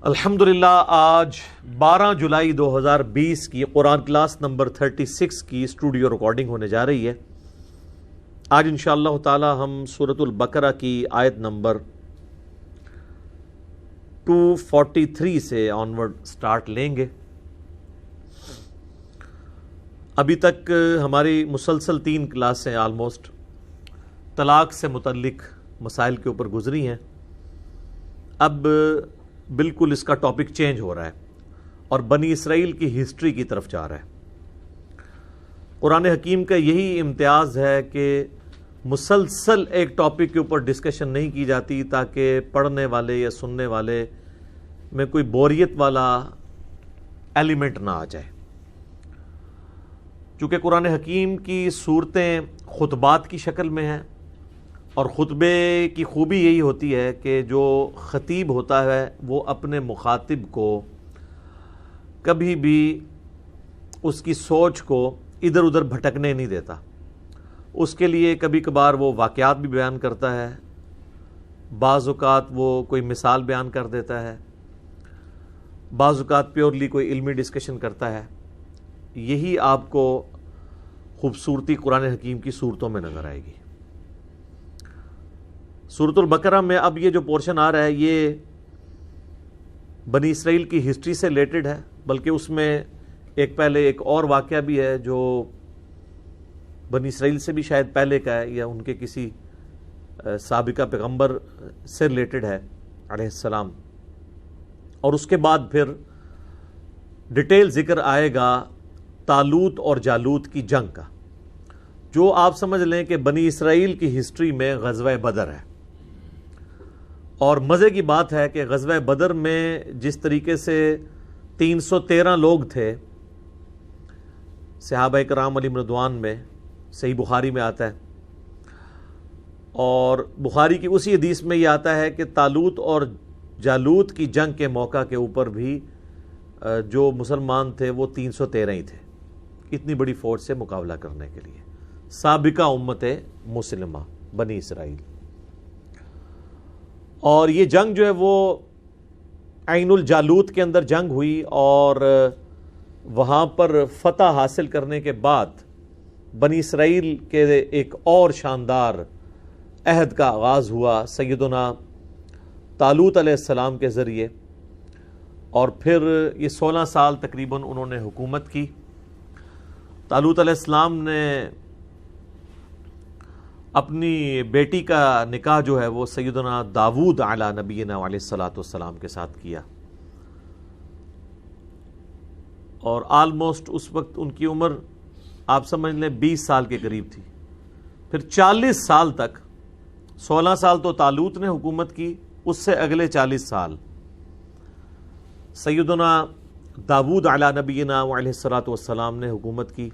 الحمدللہ آج 12 جولائی 2020 کی قرآن کلاس نمبر 36 کی اسٹوڈیو ریکارڈنگ ہونے جا رہی ہے۔ آج انشاءاللہ تعالی ہم سورۃ البقرہ کی آیت نمبر 243 سے آنورڈ سٹارٹ لیں گے۔ ابھی تک ہماری مسلسل 3 کلاسیں آلموسٹ طلاق سے متعلق مسائل کے اوپر گزری ہیں۔ اب بالکل اس کا ٹاپک چینج ہو رہا ہے اور بنی اسرائیل کی ہسٹری کی طرف جا رہا ہے۔ قرآن حکیم کا یہی امتیاز ہے کہ مسلسل ایک ٹاپک کے اوپر ڈسکشن نہیں کی جاتی تاکہ پڑھنے والے یا سننے والے میں کوئی بوریت والا ایلیمنٹ نہ آ جائے۔ چونکہ قرآن حکیم کی صورتیں خطبات کی شکل میں ہیں اور خطبے کی خوبی یہی ہوتی ہے کہ جو خطیب ہوتا ہے وہ اپنے مخاطب کو کبھی بھی اس کی سوچ کو ادھر ادھر بھٹکنے نہیں دیتا۔ اس کے لیے کبھی کبھار وہ واقعات بھی بیان کرتا ہے، بعض اوقات وہ کوئی مثال بیان کر دیتا ہے، بعض اوقات پیورلی کوئی علمی ڈسکشن کرتا ہے۔ یہی آپ کو خوبصورتی قرآن حکیم کی صورتوں میں نظر آئے گی۔ سورۃ البقرہ میں اب یہ جو پورشن آ رہا ہے یہ بنی اسرائیل کی ہسٹری سے ریلیٹڈ ہے، بلکہ اس میں پہلے ایک اور واقعہ بھی ہے جو بنی اسرائیل سے بھی شاید پہلے کا ہے یا ان کے کسی سابقہ پیغمبر سے ریلیٹڈ ہے علیہ السلام، اور اس کے بعد پھر ڈیٹیل ذکر آئے گا طالوت اور جالوت کی جنگ کا، جو آپ سمجھ لیں کہ بنی اسرائیل کی ہسٹری میں غزوہ بدر ہے۔ اور مزے کی بات ہے کہ غزوہ بدر میں جس طریقے سے 313 لوگ تھے صحابہ کرام علیہم رضوان میں، صحیح بخاری میں آتا ہے، اور بخاری کی اسی حدیث میں یہ آتا ہے کہ طالوت اور جالوت کی جنگ کے موقع کے اوپر بھی جو مسلمان تھے وہ 313 ہی تھے، اتنی بڑی فوج سے مقابلہ کرنے کے لیے سابقہ امت مسلمہ بنی اسرائیل۔ اور یہ جنگ جو ہے وہ عین الجالوت کے اندر جنگ ہوئی، اور وہاں پر فتح حاصل کرنے کے بعد بنی اسرائیل کے ایک اور شاندار عہد کا آغاز ہوا سیدنا طالوت علیہ السلام کے ذریعے، اور پھر یہ 16 سال تقریباً انہوں نے حکومت کی۔ طالوت علیہ السلام نے اپنی بیٹی کا نکاح جو ہے وہ سیدنا داود علی نبینا علیہ الصلاۃ والسلام کے ساتھ کیا، اور آلموسٹ اس وقت ان کی عمر آپ سمجھ لیں 20 سال کے قریب تھی۔ پھر 40 سال تک، 16 سال تو طالوت نے حکومت کی، اس سے اگلے 40 سال سیدنا داود علی نبینا علیہ الصلاۃ والسلام نے حکومت کی،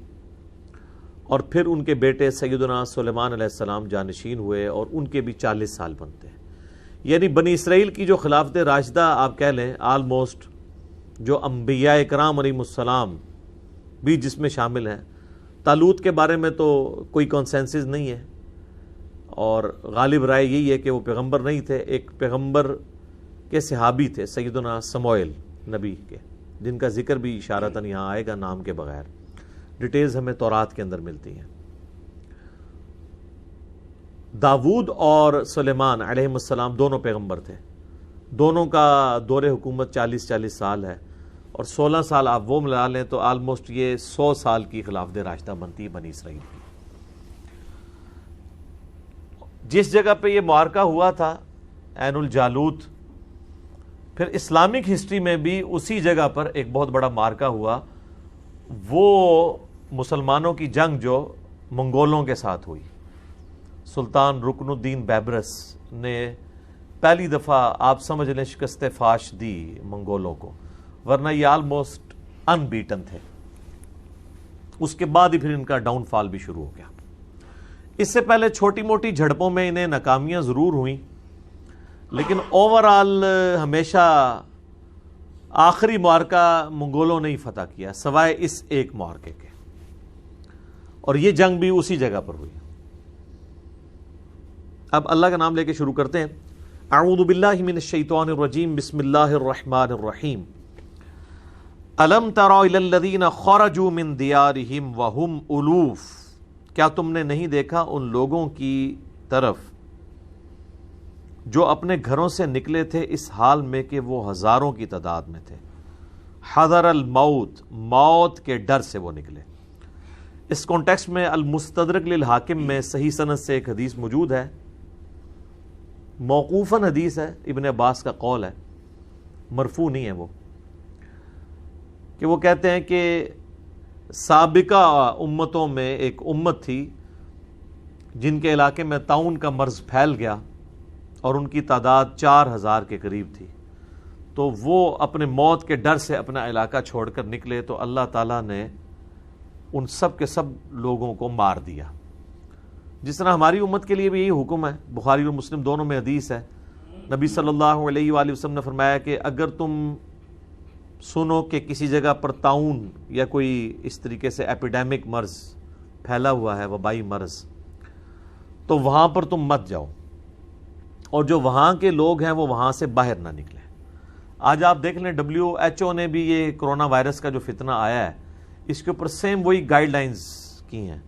اور پھر ان کے بیٹے سیدنا سلیمان علیہ السلام جانشین ہوئے، اور ان کے بھی 40 سال بنتے ہیں۔ یعنی بنی اسرائیل کی جو خلافت راشدہ آپ کہہ لیں آلموسٹ، جو انبیاء کرام علیہم السلام بھی جس میں شامل ہیں۔ طالوت کے بارے میں تو کوئی کنسنسس نہیں ہے، اور غالب رائے یہی ہے کہ وہ پیغمبر نہیں تھے، ایک پیغمبر کے صحابی تھے سیدنا سموئیل نبی کے، جن کا ذکر بھی اشارتاً یہاں آئے گا نام کے بغیر، ڈیٹیلز ہمیں تورات کے اندر ملتی ہیں۔ داود اور سلیمان علیہم السلام دونوں پیغمبر تھے، دونوں کا دور حکومت 40 سال ہے، اور 16 سال آپ وہ ملا لیں تو آلموسٹ یہ 100 سال کی خلافت راشدہ بنتی ہے بنی اسرائیل کی۔ جس جگہ پہ یہ معرکہ ہوا تھا عین الجالوت، پھر اسلامک ہسٹری میں بھی اسی جگہ پر ایک بہت بڑا معرکہ ہوا، وہ مسلمانوں کی جنگ جو منگولوں کے ساتھ ہوئی۔ سلطان رکن الدین بیبرس نے پہلی دفعہ آپ سمجھ لیں شکست فاش دی منگولوں کو، ورنہ یہ آلموسٹ ان بیٹن تھے۔ اس کے بعد ہی پھر ان کا ڈاؤن فال بھی شروع ہو گیا۔ اس سے پہلے چھوٹی موٹی جھڑپوں میں انہیں ناکامیاں ضرور ہوئیں، لیکن اوورآل ہمیشہ آخری معرکہ منگولوں نے ہی فتح کیا سوائے اس ایک معرکے کے، اور یہ جنگ بھی اسی جگہ پر ہوئی۔ اب اللہ کا نام لے کے شروع کرتے ہیں۔ اعوذ باللہ من الشیطان الرجیم بسم اللہ الرحمن الرحیم الم تر الی الذین خرجوا من دیارہم وہم الوف، کیا تم نے نہیں دیکھا ان لوگوں کی طرف جو اپنے گھروں سے نکلے تھے اس حال میں کہ وہ ہزاروں کی تعداد میں تھے، حذر الموت، موت کے ڈر سے وہ نکلے۔ اس کانٹیکسٹ میں المستدرک للحاکم میں صحیح سند سے ایک حدیث موجود ہے، موقوفاً حدیث ہے، ابن عباس کا قول ہے، مرفوع نہیں ہے وہ، کہ وہ کہتے ہیں کہ سابقہ امتوں میں ایک امت تھی جن کے علاقے میں طاعون کا مرض پھیل گیا اور ان کی تعداد 4000 کے قریب تھی، تو وہ اپنے موت کے ڈر سے اپنا علاقہ چھوڑ کر نکلے تو اللہ تعالیٰ نے ان سب کے سب لوگوں کو مار دیا۔ جس طرح ہماری امت کے لیے بھی یہی حکم ہے، بخاری اور مسلم دونوں میں حدیث ہے، نبی صلی اللہ علیہ وآلہ وسلم نے فرمایا کہ اگر تم سنو کہ کسی جگہ پر طاعون یا کوئی اس طریقے سے ایپیڈیمک مرض پھیلا ہوا ہے، وبائی مرض، تو وہاں پر تم مت جاؤ، اور جو وہاں کے لوگ ہیں وہ وہاں سے باہر نہ نکلیں۔ آج آپ دیکھ لیں WHO نے بھی یہ کرونا وائرس کا جو فتنہ آیا ہے اس کے اوپر سیم وہی گائیڈ لائنز کی ہیں،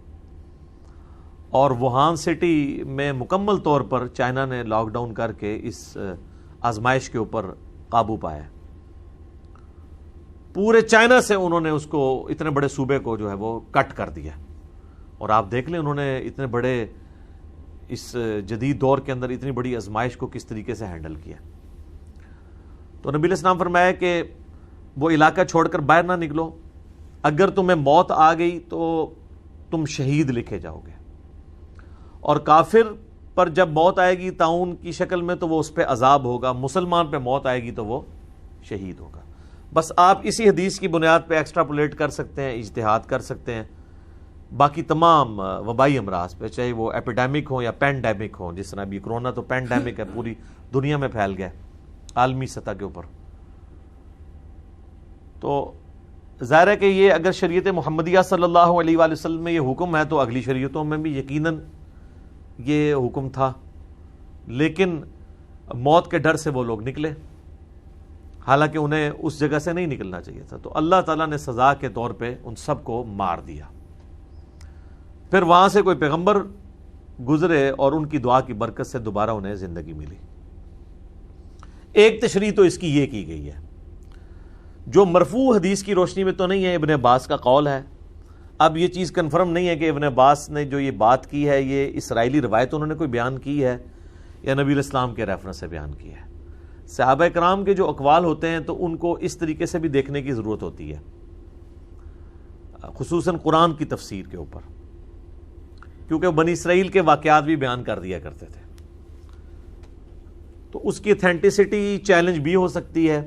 اور ووہان سٹی میں مکمل طور پر چائنا نے لاک ڈاؤن کر کے اس آزمائش کے اوپر قابو پایا۔ پورے چائنا سے انہوں نے اس کو، اتنے بڑے صوبے کو جو ہے وہ کٹ کر دیا، اور آپ دیکھ لیں انہوں نے اتنے بڑے اس جدید دور کے اندر اتنی بڑی آزمائش کو کس طریقے سے ہینڈل کیا۔ تو نبی علیہ السلام فرمایا کہ وہ علاقہ چھوڑ کر باہر نہ نکلو، اگر تمہیں موت آ گئی تو تم شہید لکھے جاؤ گے، اور کافر پر جب موت آئے گی طاعون کی شکل میں تو وہ اس پہ عذاب ہوگا، مسلمان پہ موت آئے گی تو وہ شہید ہوگا۔ بس آپ اسی حدیث کی بنیاد پہ ایکسٹراپولیٹ کر سکتے ہیں، اجتہاد کر سکتے ہیں باقی تمام وبائی امراض پہ، چاہے وہ ایپیڈیمک ہوں یا پینڈیمک ہوں، جس طرح ابھی کرونا تو پینڈیمک ہے، پوری دنیا میں پھیل گیا عالمی سطح کے اوپر۔ تو ظاہر ہے کہ یہ اگر شریعت محمدیہ صلی اللہ علیہ وآلہ وسلم میں یہ حکم ہے تو اگلی شریعتوں میں بھی یقیناً یہ حکم تھا، لیکن موت کے ڈر سے وہ لوگ نکلے، حالانکہ انہیں اس جگہ سے نہیں نکلنا چاہیے تھا، تو اللہ تعالیٰ نے سزا کے طور پہ ان سب کو مار دیا۔ پھر وہاں سے کوئی پیغمبر گزرے اور ان کی دعا کی برکت سے دوبارہ انہیں زندگی ملی۔ ایک تشریح تو اس کی یہ کی گئی ہے جو مرفوع حدیث کی روشنی میں تو نہیں ہے، ابن عباس کا قول ہے۔ اب یہ چیز کنفرم نہیں ہے کہ ابن عباس نے جو یہ بات کی ہے یہ اسرائیلی روایت انہوں نے کوئی بیان کی ہے یا نبی علیہ السلام کے ریفرنس سے بیان کی ہے۔ صحابہ کرام کے جو اقوال ہوتے ہیں تو ان کو اس طریقے سے بھی دیکھنے کی ضرورت ہوتی ہے، خصوصاً قرآن کی تفسیر کے اوپر، کیونکہ بنی اسرائیل کے واقعات بھی بیان کر دیا کرتے تھے، تو اس کی اتھینٹسٹی چیلنج بھی ہو سکتی ہے۔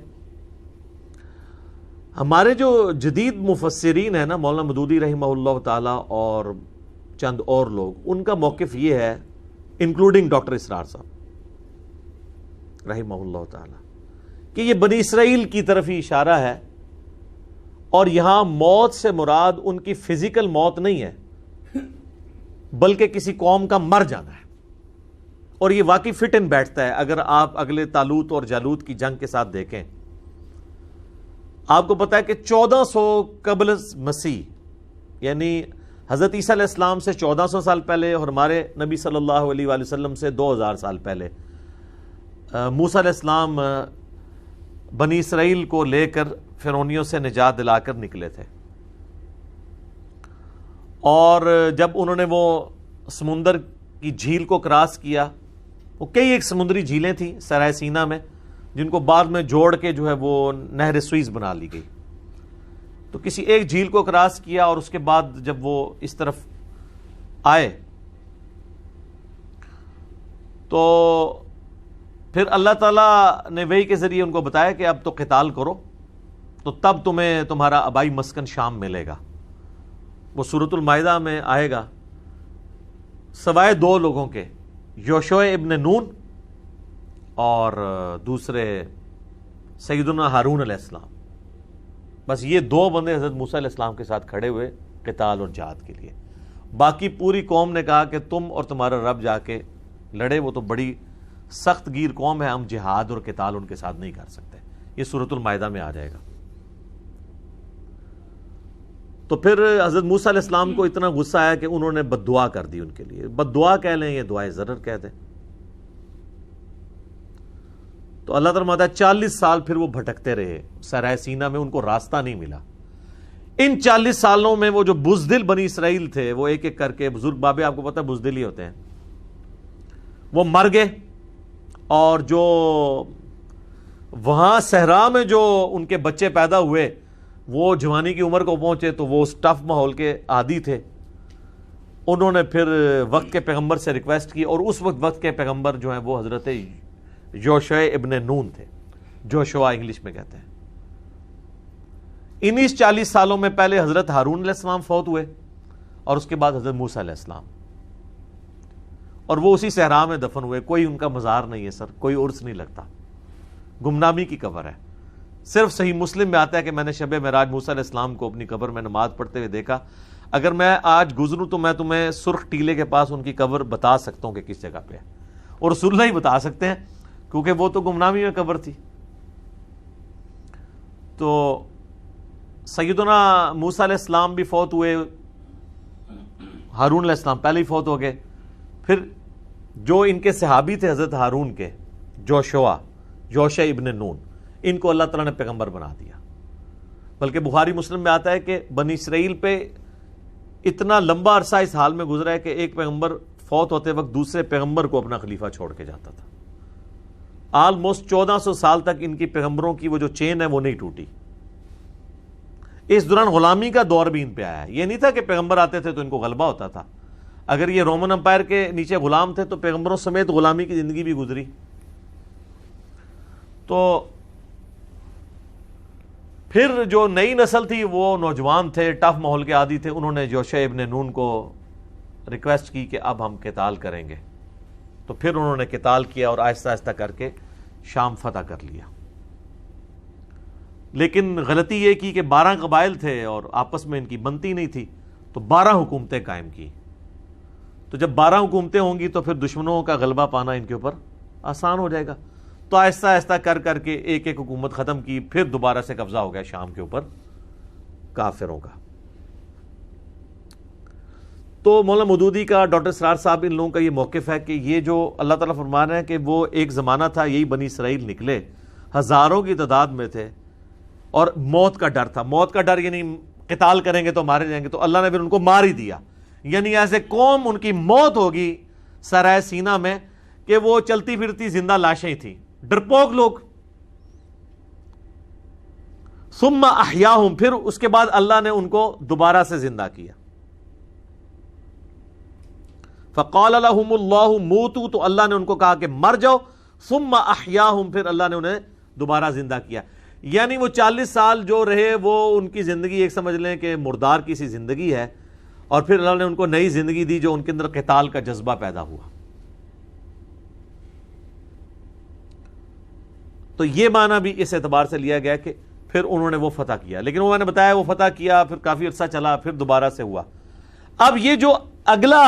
ہمارے جو جدید مفسرین ہیں نا، مولانا مودودی رحمہ اللہ تعالی اور چند اور لوگ، ان کا موقف یہ ہے، انکلوڈنگ ڈاکٹر اسرار صاحب رحمہ اللہ تعالی، کہ یہ بنی اسرائیل کی طرف ہی اشارہ ہے، اور یہاں موت سے مراد ان کی فزیکل موت نہیں ہے بلکہ کسی قوم کا مر جانا ہے، اور یہ واقعی فٹ ان بیٹھتا ہے۔ اگر آپ اگلے طالوت اور جالوت کی جنگ کے ساتھ دیکھیں، آپ کو پتا ہے کہ 1400 قبل مسیح، یعنی حضرت عیسیٰ علیہ السلام سے 1400 سال پہلے، اور ہمارے نبی صلی اللہ علیہ وآلہ وسلم سے 2000 سال پہلے، موسیٰ علیہ السلام بنی اسرائیل کو لے کر فرعونیوں سے نجات دلا کر نکلے تھے، اور جب انہوں نے وہ سمندر کی جھیل کو کراس کیا، وہ کئی ایک سمندری جھیلیں تھیں سرائے سینا میں، جن کو بعد میں جوڑ کے جو ہے وہ نہر سوئز بنا لی گئی، تو کسی ایک جھیل کو کراس کیا، اور اس کے بعد جب وہ اس طرف آئے تو پھر اللہ تعالیٰ نے وحی کے ذریعے ان کو بتایا کہ اب تو قتال کرو، تو تب تمہیں تمہارا آبائی مسکن شام ملے گا۔ وہ سورۃ المائدہ میں آئے گا، سوائے 2 لوگوں کے، یوشع ابن نون اور دوسرے سیدنا ہارون علیہ السلام، بس یہ 2 بندے حضرت موسیٰ علیہ السلام کے ساتھ کھڑے ہوئے قتال اور جہاد کے لیے۔ باقی پوری قوم نے کہا کہ تم اور تمہارا رب جا کے لڑے، وہ تو بڑی سخت گیر قوم ہے، ہم جہاد اور قتال ان کے ساتھ نہیں کر سکتے. یہ سورۃ المائدہ میں آ جائے گا. تو پھر حضرت موسیٰ علیہ السلام کو اتنا غصہ آیا کہ انہوں نے بد دعا کر دی ان کے لیے. بد دعا کہہ لیں، یہ دعائے ضرر کہہ دیں. تو اللہ تعالیٰ فرماتا ہے 40 سال پھر وہ بھٹکتے رہے صحرائے سینا میں، ان کو راستہ نہیں ملا. ان 40 سالوں میں وہ جو بزدل بنی اسرائیل تھے، وہ ایک ایک کر کے، بزرگ بابے آپ کو پتہ ہے بزدل ہی ہوتے ہیں، وہ مر گئے. اور جو وہاں صحرا میں جو ان کے بچے پیدا ہوئے، وہ جوانی کی عمر کو پہنچے تو وہ اس ٹف ماحول کے عادی تھے. انہوں نے پھر وقت کے پیغمبر سے ریکویسٹ کی، اور اس وقت کے پیغمبر جو ہیں وہ حضرت یوشع ابن نون تھے، جوشوا انگلش میں کہتے ہیں. انہی 40 سالوں میں پہلے حضرت ہارون علیہ السلام فوت ہوئے، اور اس کے بعد حضرت موسیٰ علیہ السلام، اور وہ اسی صحرا میں دفن ہوئے. کوئی ان کا مزار نہیں ہے سر، کوئی عرس نہیں لگتا، گمنامی کی قبر ہے. صرف صحیح مسلم میں آتا ہے کہ میں نے شب معراج موسیٰ علیہ السلام کو اپنی قبر میں نماز پڑھتے ہوئے دیکھا. اگر میں آج گزروں تو میں تمہیں سرخ ٹیلے کے پاس ان کی قبر بتا سکتا ہوں کہ کس جگہ پہ ہے، اور رسول اللہ ہی بتا سکتے ہیں کیونکہ وہ تو گمنامی میں قبر تھی. تو سیدنا موسیٰ علیہ السلام بھی فوت ہوئے، ہارون علیہ السلام پہلے ہی فوت ہو گئے. پھر جو ان کے صحابی تھے حضرت ہارون کے، یوشع ابن نون، ان کو اللہ تعالیٰ نے پیغمبر بنا دیا. بلکہ بخاری مسلم میں آتا ہے کہ بنی اسرائیل پہ اتنا لمبا عرصہ اس حال میں گزرا ہے کہ ایک پیغمبر فوت ہوتے وقت دوسرے پیغمبر کو اپنا خلیفہ چھوڑ کے جاتا تھا. آلموسٹ 1400 سال تک ان کی پیغمبروں کی وہ جو چین ہے وہ نہیں ٹوٹی. اس دوران غلامی کا دور بھی ان پہ آیا ہے. یہ نہیں تھا کہ پیغمبر آتے تھے تو ان کو غلبہ ہوتا تھا. اگر یہ رومن امپائر کے نیچے غلام تھے تو پیغمبروں سمیت غلامی کی زندگی بھی گزری. تو پھر جو نئی نسل تھی وہ نوجوان تھے، ٹف ماحول کے عادی تھے. انہوں نے یوشع ابن نون کو ریکویسٹ کی کہ اب ہم قتال کریں گے. تو پھر انہوں نے قتال کیا اور آہستہ آہستہ کر کے شام فتح کر لیا. لیکن غلطی یہ کی کہ 12 قبائل تھے اور آپس میں ان کی بنتی نہیں تھی، تو 12 حکومتیں قائم کی. تو جب 12 حکومتیں ہوں گی تو پھر دشمنوں کا غلبہ پانا ان کے اوپر آسان ہو جائے گا. تو آہستہ آہستہ کر کے ایک ایک حکومت ختم کی. پھر دوبارہ سے قبضہ ہو گیا شام کے اوپر کافروں کا. تو مولانا مودودی کا، ڈاکٹر اسرار صاحب، ان لوگوں کا یہ موقف ہے کہ یہ جو اللہ تعالیٰ فرما رہے ہیں کہ وہ ایک زمانہ تھا، یہی بنی اسرائیل نکلے، ہزاروں کی تعداد میں تھے، اور موت کا ڈر تھا. موت کا ڈر یعنی قتال کریں گے تو مارے جائیں گے، تو اللہ نے پھر ان کو مار ہی دیا. یعنی ایسے قوم ان کی موت ہوگی صحرائے سینا میں کہ وہ چلتی پھرتی زندہ لاشیں تھیں، ڈرپوک لوگ. ثم احیاہم، پھر اس کے بعد اللہ نے ان کو دوبارہ سے زندہ کیا. فقال لهم اللہ موتوا، تو اللہ نے ان کو کہا کہ مر جاؤ. ثم احیاہم، پھر اللہ نے انہیں دوبارہ زندہ کیا. یعنی وہ 40 سال جو رہے وہ ان کی زندگی ایک سمجھ لیں کہ مردار کی سی زندگی ہے، اور پھر اللہ نے ان کو نئی زندگی دی جو ان کے اندر قتال کا جذبہ پیدا ہوا. تو یہ معنی بھی اس اعتبار سے لیا گیا کہ پھر انہوں نے وہ فتح کیا. لیکن وہ میں نے بتایا وہ فتح کیا، پھر کافی عرصہ چلا، پھر دوبارہ سے ہوا. اب یہ جو اگلا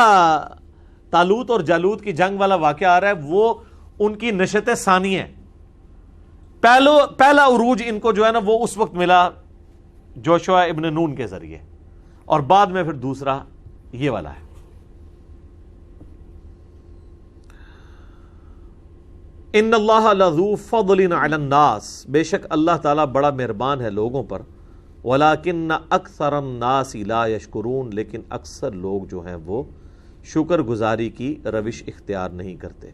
طالوت اور جالوت کی جنگ والا واقعہ آ رہا ہے وہ ان کی نشت ثانی ہے. پہلا عروج ان کو جو ہے نا وہ اس وقت ملا جوشوا ابن نون کے ذریعے، اور بعد میں پھر دوسرا یہ والا ہے. ان اللہ لذو فضل علی الناس، بے شک اللہ تعالیٰ بڑا مہربان ہے لوگوں پر. ولکن اکثر الناس لا یشکرون، لیکن اکثر لوگ جو ہیں وہ شکر گزاری کی روش اختیار نہیں کرتے.